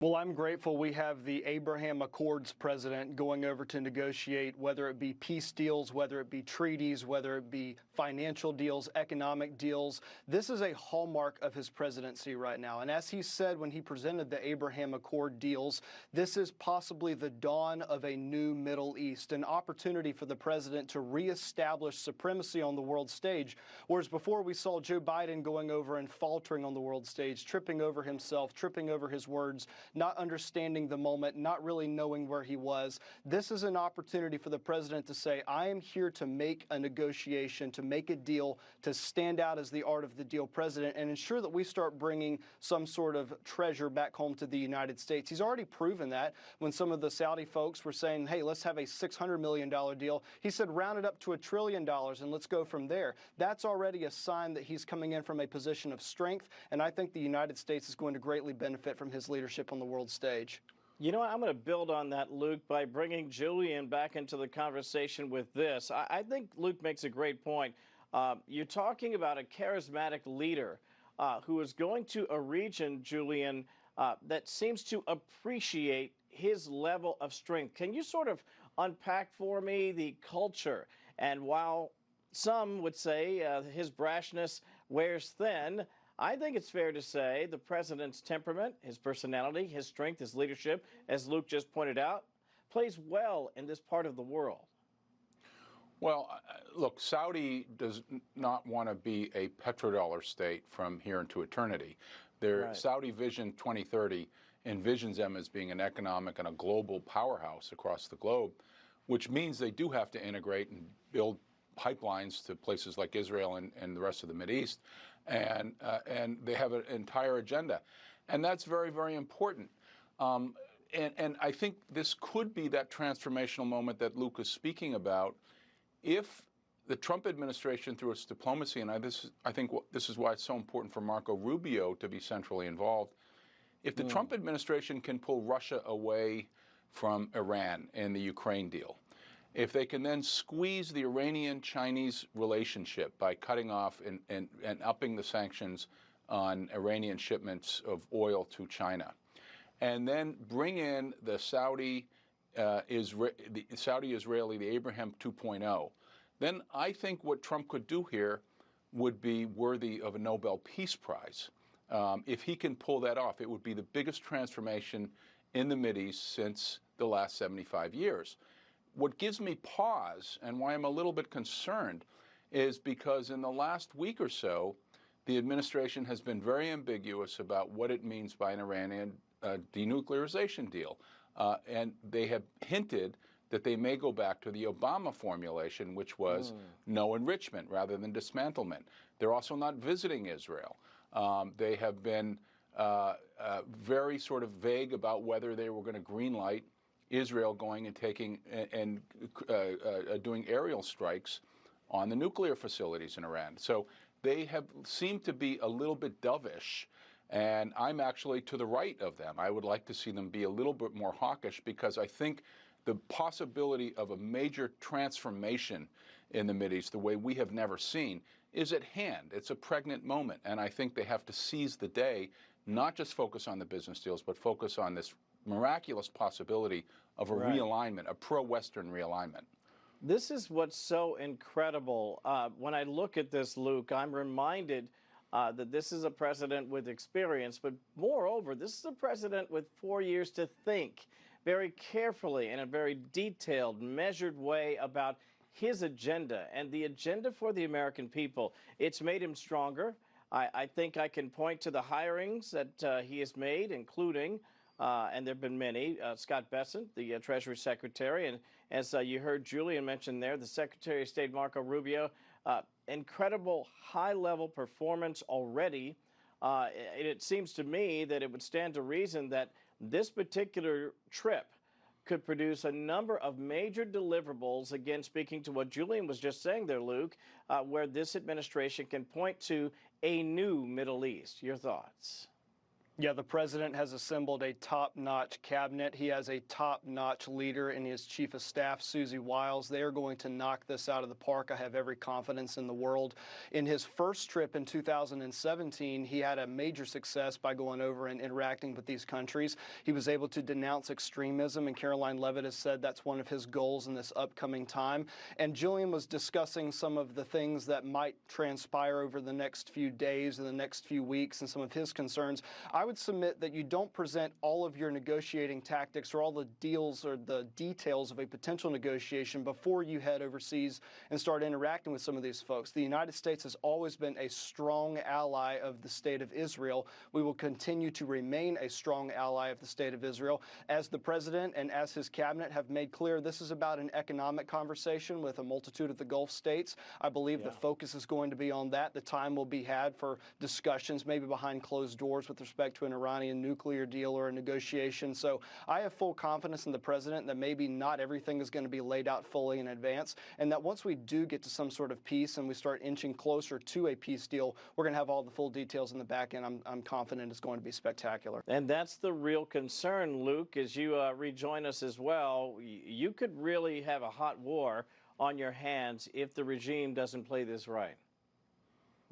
Well, I'm grateful we have the Abraham Accords president going over to negotiate, whether it be peace deals, whether it be treaties, whether it be financial deals, economic deals. This is a hallmark of his presidency right now. And as he said when he presented the Abraham Accord deals, this is possibly the dawn of a new Middle East, an opportunity for the president to reestablish supremacy on the world stage. Whereas before we saw Joe Biden going over and faltering on the world stage, tripping over himself, tripping over his words, not understanding the moment, not really knowing where he was. This is an opportunity for the president to say, I am here to make a negotiation, to make a deal, to stand out as the art of the deal president and ensure that we start bringing some sort of treasure back home to the United States. He's already proven that when some of the Saudi folks were saying, hey, let's have a $600 million deal. He said, round it up to $1 trillion and let's go from there. That's already a sign that he's coming in from a position of strength, and I think the United States is going to greatly benefit from his leadership on the world stage. You know, I'm going to build on that, Luke, by bringing Julian back into the conversation with this. I think Luke makes a great point. You're talking about a charismatic leader who is going to a region, Julian, that seems to appreciate his level of strength. Can you sort of unpack for me the culture? And while some would say his brashness wears thin, I think it's fair to say the president's temperament, his personality, his strength, his leadership, as Luke just pointed out, plays well in this part of the world. Well, look, Saudi does not want to be a petrodollar state from here into eternity. Their Saudi Vision 2030 envisions them as being an economic and a global powerhouse across the globe, which means they do have to integrate and build pipelines to places like Israel and the rest of the Mideast. And they have an entire agenda. And that's very, very important. And I think this could be that transformational moment that Luke is speaking about if the Trump administration, through its diplomacy, and I think this is why it's so important for Marco Rubio to be centrally involved, if the Trump administration can pull Russia away from Iran in the Ukraine deal, if they can then squeeze the Iranian-Chinese relationship by cutting off and upping the sanctions on Iranian shipments of oil to China, and then bring in the Saudi-Israeli, the Abraham 2.0, then I think what Trump could do here would be worthy of a Nobel Peace Prize. If he can pull that off, it would be the biggest transformation in the Mideast since the last 75 years. What gives me pause and why I'm a little bit concerned is because in the last week or so, the administration has been very ambiguous about what it means by an Iranian denuclearization deal. And they have hinted that they may go back to the Obama formulation, which was no enrichment rather than dismantlement. They're also not visiting Israel. They have been very sort of vague about whether they were going to greenlight Israel going and taking and doing aerial strikes on the nuclear facilities in Iran. So they have seemed to be a little bit dovish, and I'm actually to the right of them. I would like to see them be a little bit more hawkish because I think the possibility of a major transformation in the Mideast, the way we have never seen, is at hand. It's a pregnant moment, and I think they have to seize the day, not just focus on the business deals, but focus on this miraculous possibility of a realignment, a pro-Western realignment. This is what's so incredible. When I look at this, Luke, I'm reminded that this is a president with experience, but moreover, this is a president with 4 years to think very carefully in a very detailed, measured way about his agenda and the agenda for the American people. It's made him stronger. I think I can point to the hirings that he has made, including and there have been many. Scott Bessent, the Treasury Secretary, and as you heard Julian mention there, the Secretary of State Marco Rubio, incredible high-level performance already. It seems to me that it would stand to reason that this particular trip could produce a number of major deliverables, again, speaking to what Julian was just saying there, Luke, where this administration can point to a new Middle East. Your thoughts? Yeah, the president has assembled a top-notch cabinet. He has a top-notch leader in his chief of staff, Susie Wiles. They are going to knock this out of the park. I have every confidence in the world. In his first trip in 2017, he had a major success by going over and interacting with these countries. He was able to denounce extremism, and Caroline Leavitt has said that's one of his goals in this upcoming time. And Jillian was discussing some of the things that might transpire over the next few days or the next few weeks and some of his concerns. I would submit that you don't present all of your negotiating tactics or all the deals or the details of a potential negotiation before you head overseas and start interacting with some of these folks. The United States has always been a strong ally of the State of Israel. We will continue to remain a strong ally of the State of Israel. As the president and as his cabinet have made clear, this is about an economic conversation with a multitude of the Gulf states. I believe the focus is going to be on that. The time will be had for discussions, maybe behind closed doors, with respect to an Iranian nuclear deal or a negotiation. So I have full confidence in the president that maybe not everything is going to be laid out fully in advance, and that once we do get to some sort of peace and we start inching closer to a peace deal, we're going to have all the full details in the back end. I'm confident it's going to be spectacular. And that's the real concern, Luke, as you rejoin us as well. You could really have a hot war on your hands if the regime doesn't play this right.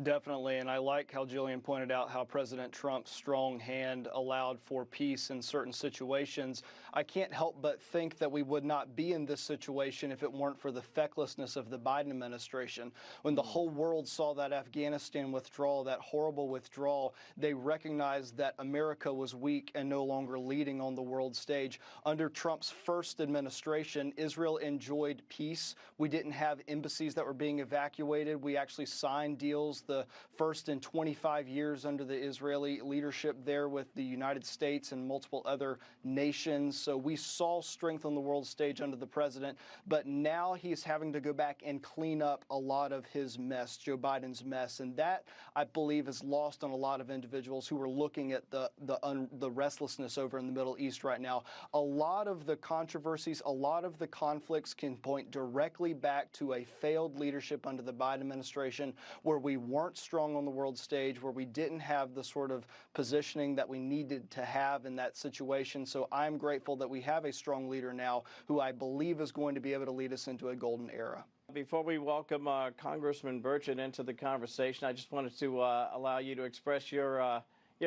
Definitely, and I like how Jillian pointed out how President Trump's strong hand allowed for peace in certain situations. I can't help but think that we would not be in this situation if it weren't for the fecklessness of the Biden administration. When the whole world saw that Afghanistan withdrawal, that horrible withdrawal, they recognized that America was weak and no longer leading on the world stage. Under Trump's first administration, Israel enjoyed peace. We didn't have embassies that were being evacuated. We actually signed deals, the first in 25 years under the Israeli leadership there, with the United States and multiple other nations. So we saw strength on the world stage under the president, but now he's having to go back and clean up a lot of his mess, Joe Biden's mess. And that, I believe, is lost on a lot of individuals who are looking at the restlessness over in the Middle East right now. A lot of the controversies, a lot of the conflicts can point directly back to a failed leadership under the Biden administration, where we weren't strong on the world stage, where we didn't have the sort of positioning that we needed to have in that situation. So I'm grateful that we have a strong leader now who I believe is going to be able to lead us into a golden era. Before we welcome Congressman Burchett into the conversation, I just wanted to allow you to express your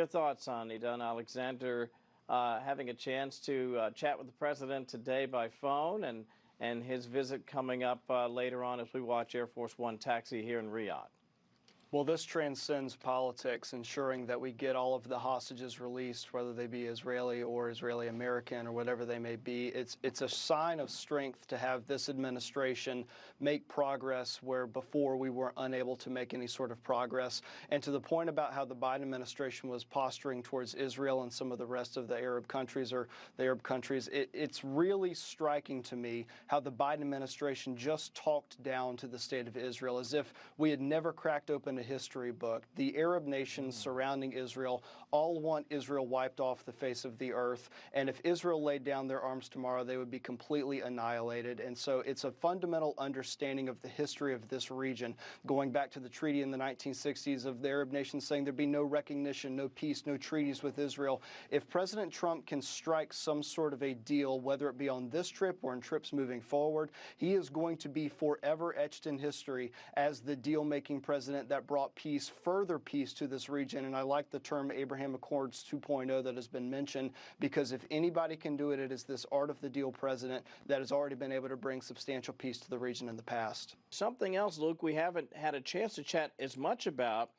thoughts on Idan Alexander having a chance to chat with the president today by phone, and his visit coming up later on as we watch Air Force One taxi here in Riyadh. Well, this transcends politics, ensuring that we get all of the hostages released, whether they be Israeli or Israeli-American or whatever they may be. It's a sign of strength to have this administration make progress where before we were unable to make any sort of progress. And to the point about how the Biden administration was posturing towards Israel and some of the rest of the Arab countries, it's really striking to me how the Biden administration just talked down to the state of Israel as if we had never cracked open a history book. The Arab nations surrounding Israel all want Israel wiped off the face of the earth, and if Israel laid down their arms tomorrow, they would be completely annihilated. And so it's a fundamental understanding of the history of this region, going back to the treaty in the 1960s of the Arab nations saying there'd be no recognition, no peace, no treaties with Israel. If President Trump can strike some sort of a deal, whether it be on this trip or in trips moving forward, he is going to be forever etched in history as the deal-making president that brought peace, further peace to this region. And I like the term Abraham Accords 2.0 that has been mentioned, because if anybody can do it, it is this art of the deal president that has already been able to bring substantial peace to the region in the past. Something else, Luke, we haven't had a chance to chat as much about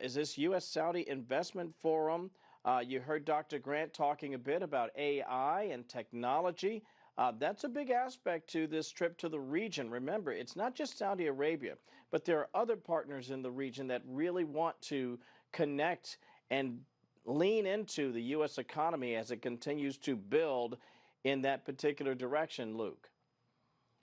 is this U.S.-Saudi Investment Forum. You heard Dr. Grant talking a bit about AI and technology. That's a big aspect to this trip to the region. Remember, it's not just Saudi Arabia, but there are other partners in the region that really want to connect and lean into the U.S. economy as it continues to build in that particular direction, Luke.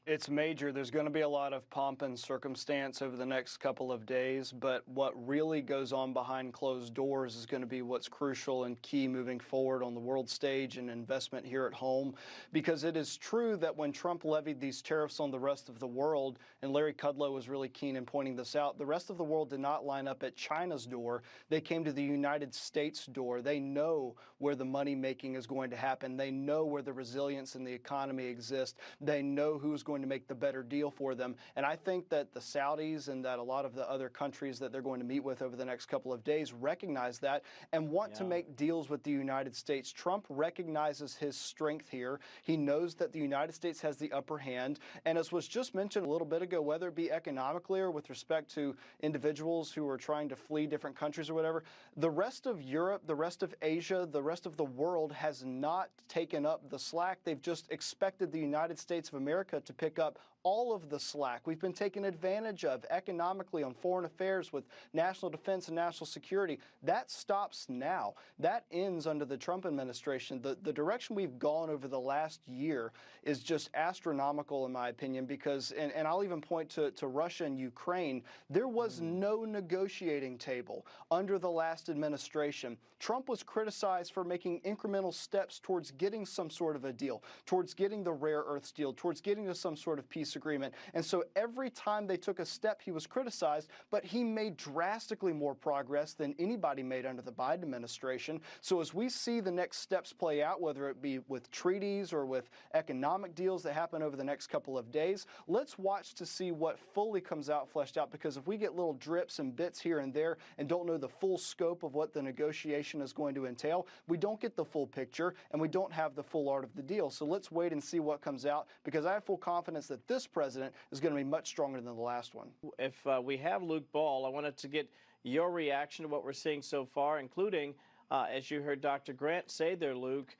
It's major. There's going to be a lot of pomp and circumstance over the next couple of days, but what really goes on behind closed doors is going to be what's crucial and key moving forward on the world stage and investment here at home. Because it is true that when Trump levied these tariffs on the rest of the world, and Larry Kudlow was really keen in pointing this out, the rest of the world did not line up at China's door. They came to the United States door. They know where the money making is going to happen. They know where the resilience in the economy exists. They know who's going to make the better deal for them. And I think that the Saudis and that a lot of the other countries that they're going to meet with over the next couple of days recognize that and want to make deals with the United States. Trump recognizes his strength here. He knows that the United States has the upper hand. And as was just mentioned a little bit ago, whether it be economically or with respect to individuals who are trying to flee different countries or whatever, the rest of Europe, the rest of Asia, the rest of the world has not taken up the slack. They've just expected the United States of America to pick up all of the slack. We've been taken advantage of economically on foreign affairs with national defense and national security. That stops now. That ends under the Trump administration. The direction we've gone over the last year is just astronomical, in my opinion, because, and I'll even point to Russia and Ukraine, there was no negotiating table under the last administration. Trump was criticized for making incremental steps towards getting some sort of a deal, towards getting the rare earths deal, towards getting to some sort of peace agreement. And so every time they took a step, he was criticized, but he made drastically more progress than anybody made under the Biden administration. So as we see the next steps play out, whether it be with treaties or with economic deals that happen over the next couple of days, let's watch to see what fully comes out, fleshed out, because if we get little drips and bits here and there and don't know the full scope of what the negotiation is going to entail, we don't get the full picture and we don't have the full art of the deal. So let's wait and see what comes out, because I have full confidence that this president is going to be much stronger than the last one. If we have Luke Ball, I wanted to get your reaction to what we're seeing so far, including, as you heard Dr. Grant say there, Luke,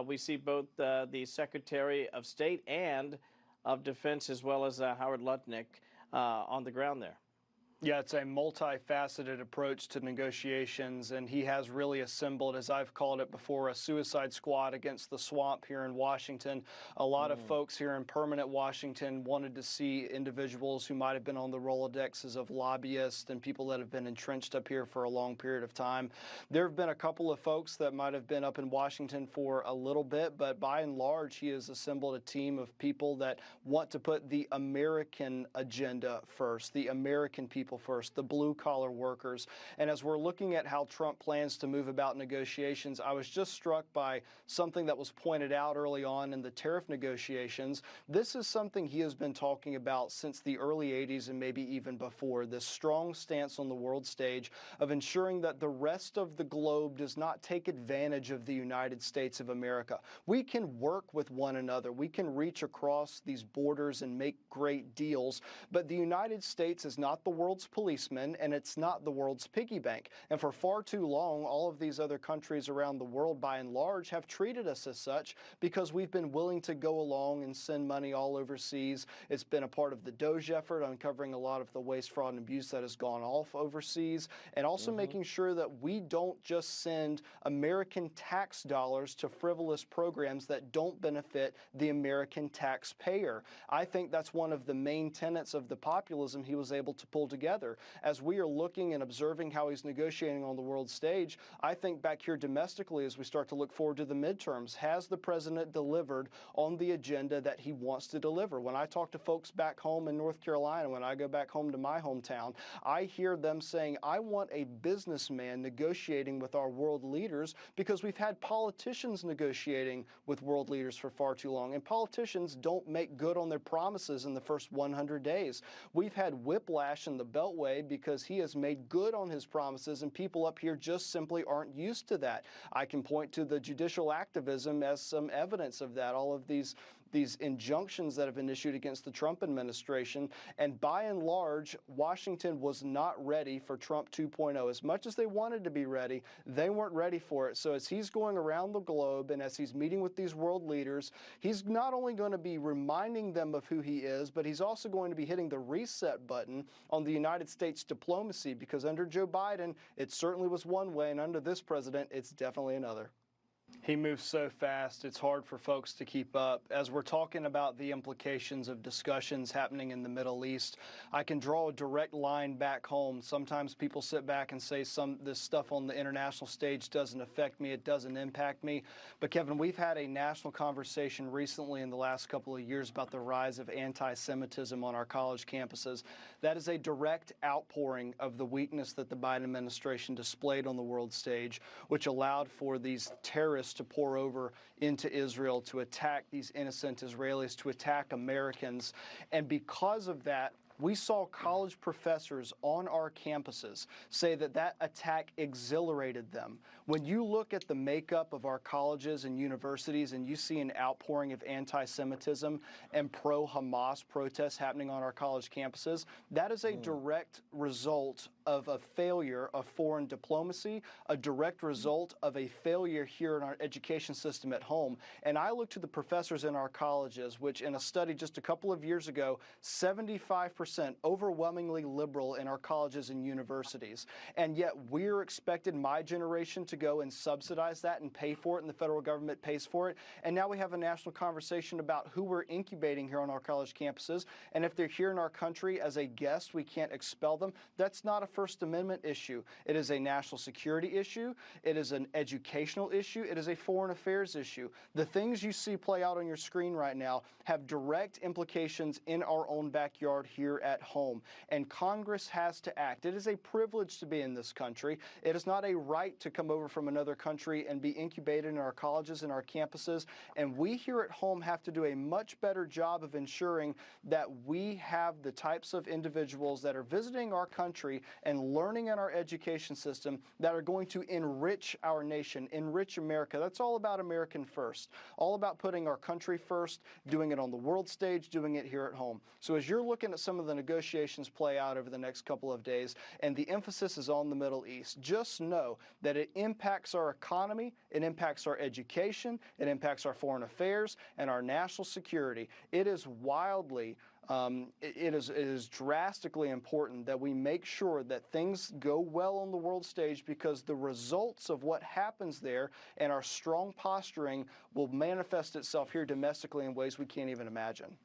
we see both the Secretary of State and of Defense, as well as Howard Lutnick, on the ground there. Yeah, it's a multifaceted approach to negotiations, and he has really assembled, as I've called it before, a suicide squad against the swamp here in Washington. A lot of folks here in permanent Washington wanted to see individuals who might have been on the Rolodexes of lobbyists and people that have been entrenched up here for a long period of time. There have been a couple of folks that might have been up in Washington for a little bit, but by and large, he has assembled a team of people that want to put the American agenda first, the American people first, the blue-collar workers. And as we're looking at how Trump plans to move about negotiations, I was just struck by something that was pointed out early on in the tariff negotiations. This is something he has been talking about since the early 80s and maybe even before, this strong stance on the world stage of ensuring that the rest of the globe does not take advantage of the United States of America. We can work with one another. We can reach across these borders and make great deals, but the United States is not the world's policeman, and it's not the world's piggy bank. And for far too long, all of these other countries around the world, by and large, have treated us as such because we've been willing to go along and send money all overseas. It's been a part of the DOGE effort, uncovering a lot of the waste, fraud, and abuse that has gone off overseas, and also making sure that we don't just send American tax dollars to frivolous programs that don't benefit the American taxpayer. I think that's one of the main tenets of the populism he was able to pull together. As we are looking and observing how he's negotiating on the world stage, I think back here domestically, as we start to look forward to the midterms, has the president delivered on the agenda that he wants to deliver? When I talk to folks back home in North Carolina, when I go back home to my hometown, I hear them saying, I want a businessman negotiating with our world leaders, because we've had politicians negotiating with world leaders for far too long, and politicians don't make good on their promises in the first 100 days. We've had whiplash in the Beltway because he has made good on his promises, and people up here just simply aren't used to that. I can point to the judicial activism as some evidence of that, all of these injunctions that have been issued against the Trump administration. And by and large, Washington was not ready for Trump 2.0. As much as they wanted to be ready, they weren't ready for it. So as he's going around the globe and as he's meeting with these world leaders, he's not only going to be reminding them of who he is, but he's also going to be hitting the reset button on the United States diplomacy, because under Joe Biden, it certainly was one way, and under this president, it's definitely another. He moves so fast, it's hard for folks to keep up. As we're talking about the implications of discussions happening in the Middle East, I can draw a direct line back home. Sometimes people sit back and say this stuff on the international stage doesn't affect me, it doesn't impact me. But Kevin, we've had a national conversation recently in the last couple of years about the rise of anti-Semitism on our college campuses. That is a direct outpouring of the weakness that the Biden administration displayed on the world stage, which allowed for these terrorists to pour over into Israel, to attack these innocent Israelis, to attack Americans. And because of that, we saw college professors on our campuses say that that attack exhilarated them. When you look at the makeup of our colleges and universities and you see an outpouring of anti-Semitism and pro-Hamas protests happening on our college campuses, that is a direct result of a failure of foreign diplomacy, a direct result of a failure here in our education system at home. And I look to the professors in our colleges, which in a study just a couple of years ago, 75% overwhelmingly liberal in our colleges and universities. And yet we're expected, my generation, to go and subsidize that and pay for it, and the federal government pays for it. And now we have a national conversation about who we're incubating here on our college campuses. And if they're here in our country as a guest, we can't expel them. That's not a First Amendment issue. It is a national security issue. It is an educational issue. It is a foreign affairs issue. The things you see play out on your screen right now have direct implications in our own backyard here at home. And Congress has to act. It is a privilege to be in this country. It is not a right to come over from another country and be incubated in our colleges and our campuses. And we here at home have to do a much better job of ensuring that we have the types of individuals that are visiting our country and learning in our education system that are going to enrich our nation, enrich America. That's all about American first, all about putting our country first, doing it on the world stage, doing it here at home. So as you're looking at some of the negotiations play out over the next couple of days, and the emphasis is on the Middle East, just know that it impacts our economy, it impacts our education, it impacts our foreign affairs, and our national security. It is wildly it is drastically important that we make sure that things go well on the world stage, because the results of what happens there and our strong posturing will manifest itself here domestically in ways we can't even imagine.